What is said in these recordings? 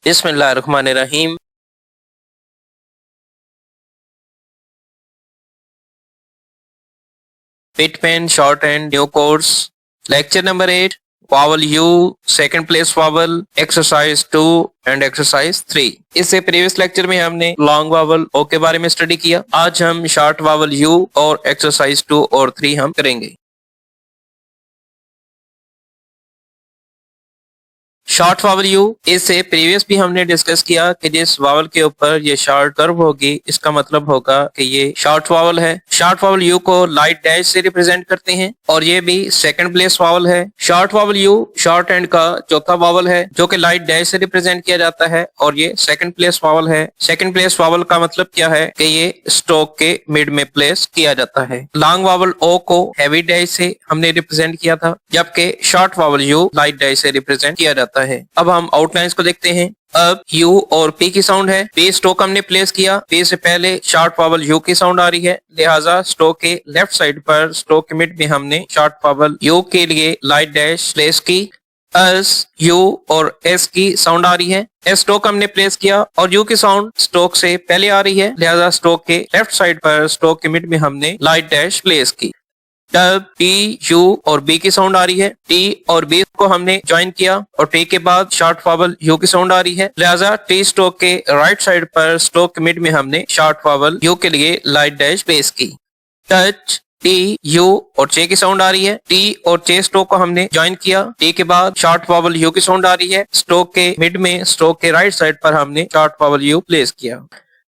बिस्मिल्लाहिर्रहमानिर्रहीम। Pitman short and new course. Lecture number 8. Vowel U, second place vowel, exercise 2 and exercise 3. इससे previous lecture में हमने long vowel ओ के बारे में स्टडी किया। आज हम शॉर्ट वावल यू और एक्सरसाइज 2 और 3 हम करेंगे। शॉर्ट वावल यू, इससे प्रीवियस भी हमने डिस्कस किया कि जिस वावल के ऊपर ये शॉर्ट कर्व होगी इसका मतलब होगा कि ये शॉर्ट वावल है। शॉर्ट वावल यू को लाइट डैश से रिप्रेजेंट करते हैं और ये भी सेकंड प्लेस वावल है। Short vowel you short and का चौथा वावल है जो कि लाइट डैश से रिप्रेजेंट किया जाता है और ये सेकंड प्लेस वावल है। सेकंड प्लेस वावल का मतलब क्या है कि ये स्ट्रोक के मिड में प्लेस किया जाता है। लॉन्ग वावल ओ को हैवी डैश से हमने रिप्रेजेंट किया था, जबकि short vowel you light dash से रिप्रेजेंट किया जाता है। अब हम आउटलाइंस को देखते हैं। अब यू और पी की साउंड है। पी स्ट्रोक हमने प्लेस किया, पी से पहले शॉर्ट वावल यू की साउंड आ रही है, लिहाजा स्ट्रोक के लेफ्ट साइड पर स्ट्रोक के मिड में हमने शॉर्ट वावल यू के लिए लाइट डैश प्लेस की। एस, यू और एस की साउंड आ रही है। एस स्ट्रोक हमने प्लेस किया और यू की साउंड स्ट्रोक से पहले आ रही है, लिहाजा स्ट्रोक के लेफ्ट साइड पर स्ट्रोक के मिड में हमने लाइट डैश प्लेस की। तब टी, यू और बी की साउंड आ रही है। टी और बी को हमने ज्वाइन किया और टी के बाद शॉर्ट वावल यू की साउंड आ रही है, लिहाजा टी स्ट्रोक के राइट साइड पर स्ट्रोक मिड में हमने शॉर्ट वावल यू के लिए लाइट डैश प्लेस की। टच, टी, यू और चे की साउंड आ रही है। टी और चे स्ट्रोक को हमने ज्वाइन किया। टी के बाद शॉर्ट वावल यू की साउंड आ रही है, स्ट्रोक के मिड में स्ट्रोक के राइट साइड पर हमने शॉर्ट वावल यू प्लेस किया।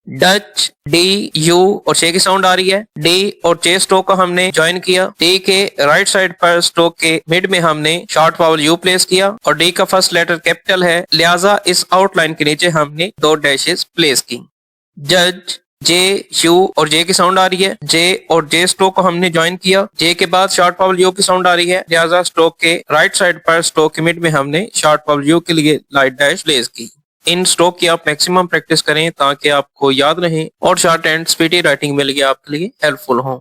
डच, डी, यू और चे की साउंड आ रही है। डी और चे स्ट्रोक को हमने ज्वाइन किया। डी के राइट साइड पर स्ट्रोक के मिड में हमने शॉर्ट वावल यू प्लेस किया और डी का फर्स्ट लेटर कैपिटल है, लिहाजा इस आउटलाइन के नीचे हमने दो डैशेस प्लेस की। जज, जे, यू और जे की साउंड आ रही है। जे और जे स्ट्रोक को हमने ज्वाइन किया। जे के बाद शॉर्ट वावल यू की साउंड आ रही है, लिहाजा स्ट्रोक के राइट साइड पर स्ट्रोक के मिड में हमने शॉर्ट वावल यू के लिए लाइट डैश प्लेस की। इन स्ट्रोक की आप मैक्सिमम प्रैक्टिस करें ताकि आपको याद रहे और शॉर्ट एंड स्पीडी राइटिंग में लिए आपके लिए हेल्पफुल हो।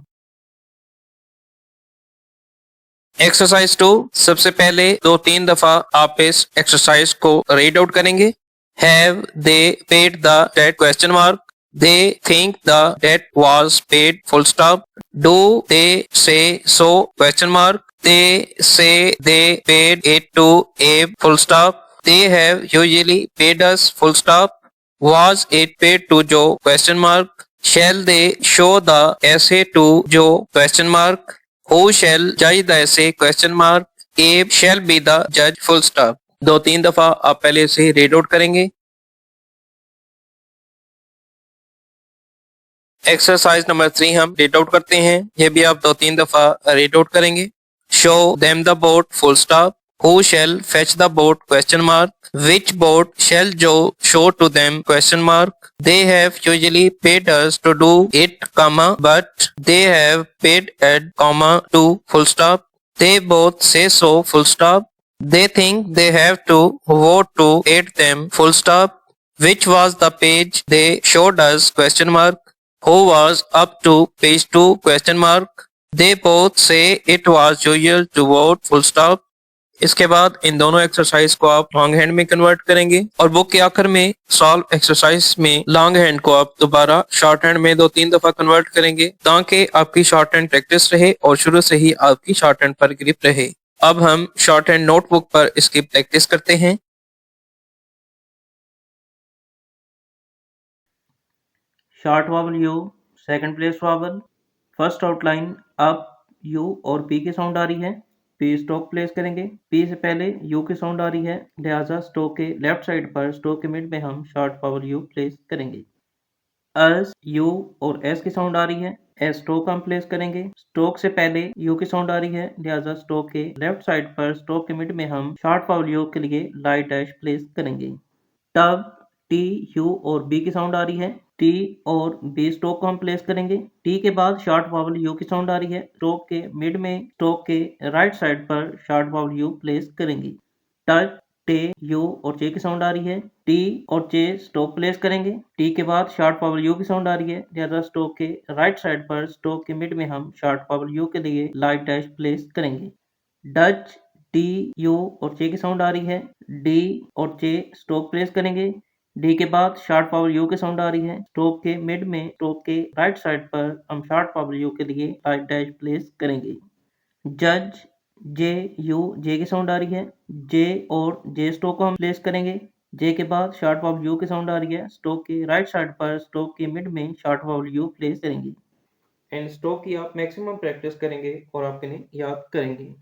एक्सरसाइज 2, सबसे पहले 2-3 दफा आप इस एक्सरसाइज को रीड आउट करेंगे। Have they paid the debt question mark, they think the debt was paid full stop, do they say so question mark, they say they paid it to a full stop, they have usually paid us full stop, was it paid to Joe question mark, shall they show the essay to Joe question mark, who shall judge the essay question mark, Abe shall be the judge full stop। 2-3 दफा आप पहले से read out करेंगे। Exercise number 3 हम read out करते हैं, ये भी आप 2-3 दफा रीड आउट करेंगे। Show them the boat full stop, who shall fetch the boat question mark, which boat shall Joe show to them question mark, they have usually paid us to do it comma but they have paid at comma to full stop, they both say so full stop, they think they have to vote to aid them full stop, which was the page they showed us question mark, who was up to page 2 question mark, they both say it was usual to vote full stop। इसके बाद इन दोनों exercise को आप long hand में convert करेंगे और book के आखिर में सॉल्व एक्सरसाइज में लॉन्ग हैंड को आप दोबारा शॉर्ट हैंड में 2-3 दफा कन्वर्ट करेंगे ताकि आपकी शॉर्ट हैंड प्रैक्टिस रहे और शुरू से ही आपकी शॉर्ट हैंड पर ग्रिप रहे। अब हम शॉर्ट हैंड नोटबुक पर इसकी प्रैक्टिस करते हैं। Short vowel you, second place vowel, first outline. अब यू और पी की साउंड आ रही है, पी स्ट्रोक प्लेस करेंगे। पी से पहले यू की साउंड आ रही है, लिहाजा स्ट्रोक के लेफ्ट साइड पर स्ट्रोक के मिड में हम शॉर्ट वावल यू प्लेस करेंगे। एस, यू और एस की साउंड आ रही है, एस स्ट्रोक हम प्लेस करेंगे। स्ट्रोक से पहले यू की साउंड आ रही है, लिहाजा स्ट्रोक के लेफ्ट साइड पर स्ट्रोक के मिड में हम शॉर्ट वावल यू के लिए लाइट डैश प्लेस करेंगे। तब टी, यू और बी की साउंड आ रही है, टी और बी स्ट्रोक को हम प्लेस करेंगे। टी के बाद शॉर्ट वावल यू की साउंड आ रही है, स्ट्रोक के मिड में स्ट्रोक के राइट साइड पर शॉर्ट वावल यू प्लेस करेंगे। टच, टे, यू और चे की साउंड आ रही है, टी और चे स्ट्रोक प्लेस करेंगे। टी के बाद शॉर्ट वावल यू की साउंड आ रही है, लिहाजा स्ट्रोक के राइट साइड पर स्ट्रोक के मिड में हम शॉर्ट वावल यू के लिए लाइट डैश प्लेस करेंगे। डच, टी यू और चे की साउंड आ रही है। डी और चे स्टॉप प्लेस करेंगे। डी के बाद शॉर्ट पावर यू की साउंड आ रही है। स्टॉप के मिड में स्टॉप के राइट साइड पर हम शॉर्ट पावर यू के लिए राइट डैश प्लेस करेंगे। जज जे यू जे की साउंड आ रही है। जे और जे स्टॉप को हम प्लेस करेंगे। जे के बाद शॉर्ट पावर यू की साउंड आ रही है। स्टॉप के राइट साइड पर स्टॉप के मिड में शॉर्ट पावर यू प्लेस करेंगे। एंड स्टॉप की आप मैक्सिमम प्रैक्टिस करेंगे और आप इन्हें याद करेंगे।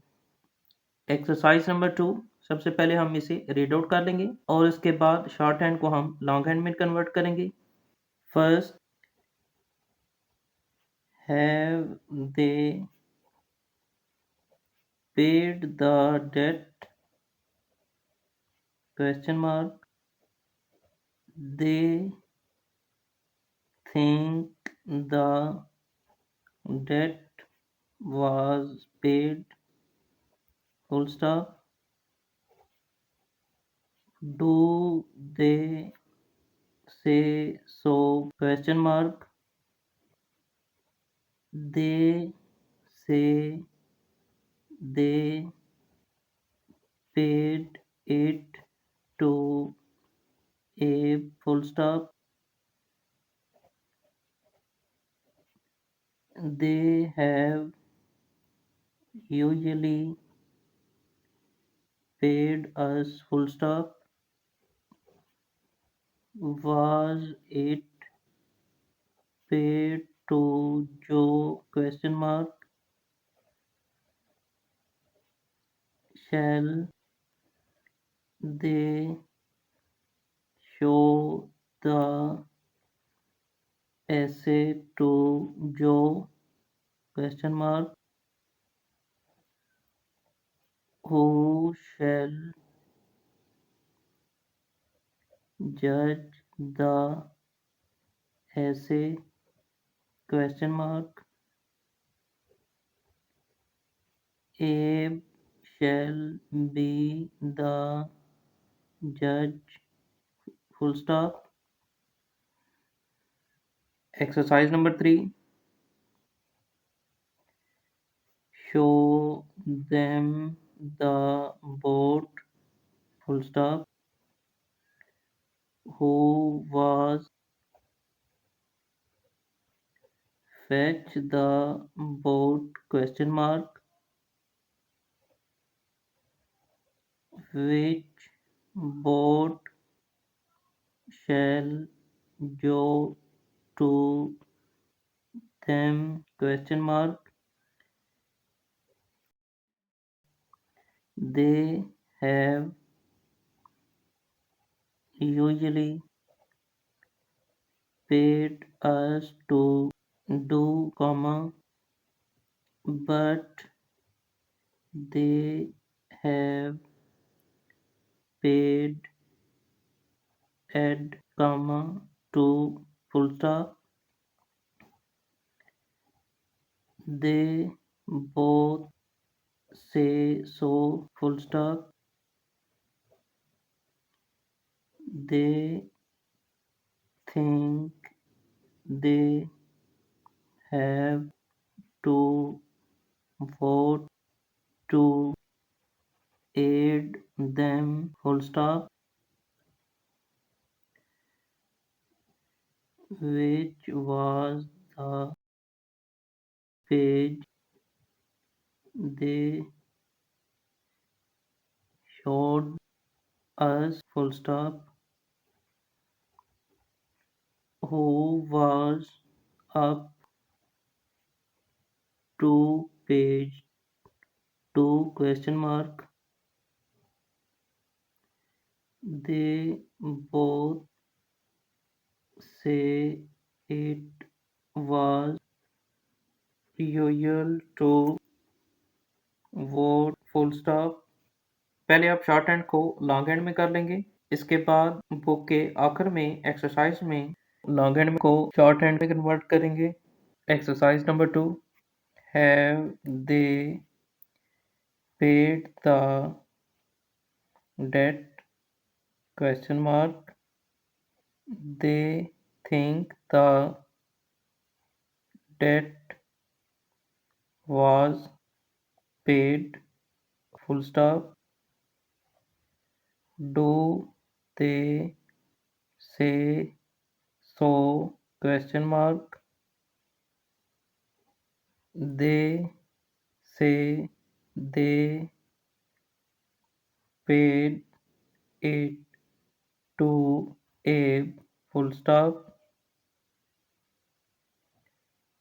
एक्सरसाइज नंबर 2, सबसे पहले हम इसे रीड आउट कर लेंगे और इसके बाद शॉर्ट हैंड को हम लॉन्ग हैंड में कन्वर्ट करेंगे। First, have they paid the debt question mark, they think the debt was paid, full stop. Do they say so, question mark. They say they paid it to a, full stop. They have usually paid us, full stop. Was it paid to Joe, question mark. Shall they show the essay to Joe, question mark. Who shall judge the essay, question mark. Abe shall be the judge, full stop. Exercise number 3, show them the boat, full stop. Who was fetch the boat, question mark. Which boat shall go to them, question mark. They have usually paid us to do, comma, but they have paid at, comma, to, full stop. They both say so, full stop. They think they have to vote to aid them, full stop. Which was the page they showed us, full stop. Who was up to page 2, question mark. They both say it was usual to vote, full stop. पहले आप short hand को long hand में कर लेंगे। इसके बाद book के आखिर में एक्सरसाइज में लॉन्ग हैंड को शॉर्ट हैंड में कन्वर्ट करेंगे। Exercise number 2, have they paid the debt, question mark. They think the debt was paid, full stop, do, they, say, so, question mark, they say they paid it to Abe, full stop.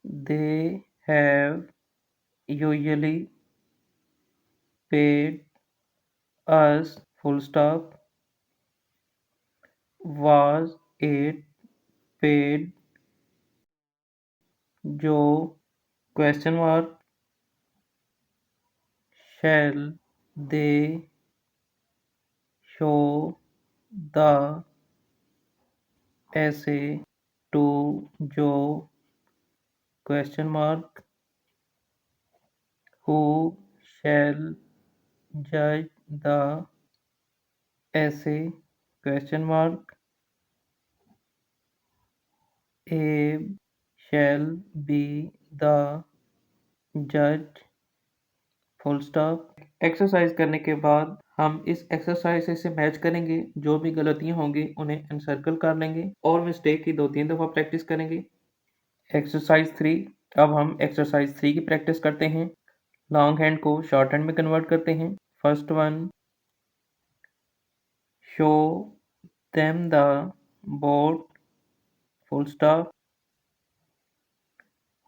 They have usually paid us, full stop. Was it paid Joe, question mark. Shall they show the essay to Joe, question mark. Who shall judge the essay, question mark. Abe shall be the judge, full stop. Exercise करने के बाद हम इस exercise से match करेंगे, जो भी गलतियां होंगी उन्हें एनसर्कल कर लेंगे और मिस्टेक की 2-3 दफ़ा प्रैक्टिस करेंगे। एक्सरसाइज 3। अब हम एक्सरसाइज 3 की प्रैक्टिस करते हैं। लॉन्ग हैंड को शॉर्ट हैंड में कन्वर्ट करते हैं। First one, show them the boat, full stop.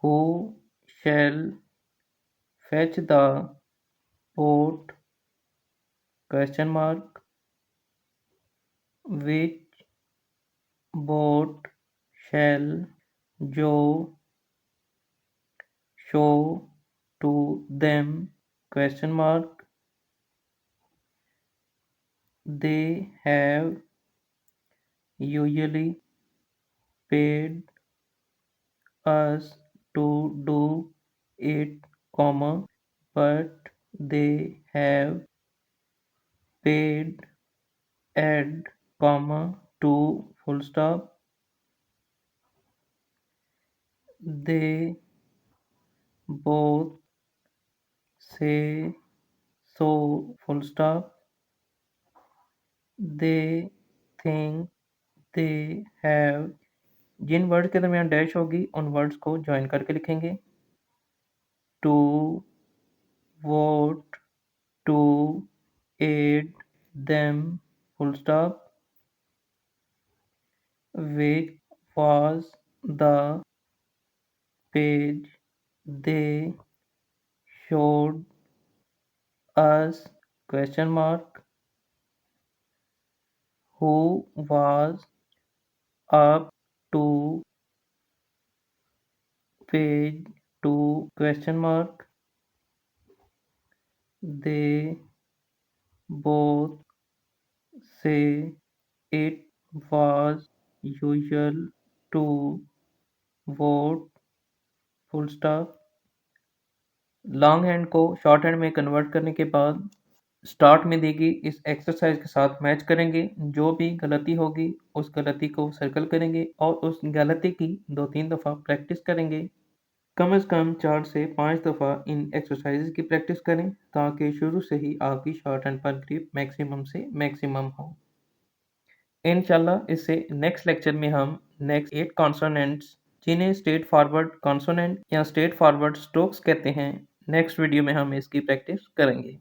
Who shell fetch the boat, question mark. Which boat shall Joe show to them, question mark. They have usually paid us to do it, comma, but they have paid Ed, comma, to, full stop. They both say so, full stop. They think they have, जिन word के दरमियान dash होगी उन words को join करके लिखेंगे। To, vote, to, add, them, full stop. Which was the page they showed us, question mark. Who was up to page 2, question mark. They both say it was usual to vote, full stop। Long hand को short hand में convert करने के बाद start में दी गई इस exercise के साथ मैच करेंगे। जो भी गलती होगी उस गलती को सर्कल करेंगे और उस गलती की 2-3 दफ़ा प्रैक्टिस करेंगे। कम से कम 4 से 5 दफ़ा इन एक्सरसाइज की प्रैक्टिस करें ताकि शुरू से ही आपकी शॉर्ट हैंड पर ग्रिप मैक्सिमम से मैक्सिमम हो। इंशाल्लाह इससे नेक्स्ट लेक्चर में हम नेक्स्ट 8 कॉन्सोनेंट्स, जिन्हें स्ट्रेट फॉरवर्ड कॉन्सोनेंट या स्ट्रेट फॉरवर्ड स्ट्रोक्स कहते हैं, नेक्स्ट वीडियो में हम इसकी प्रैक्टिस करेंगे।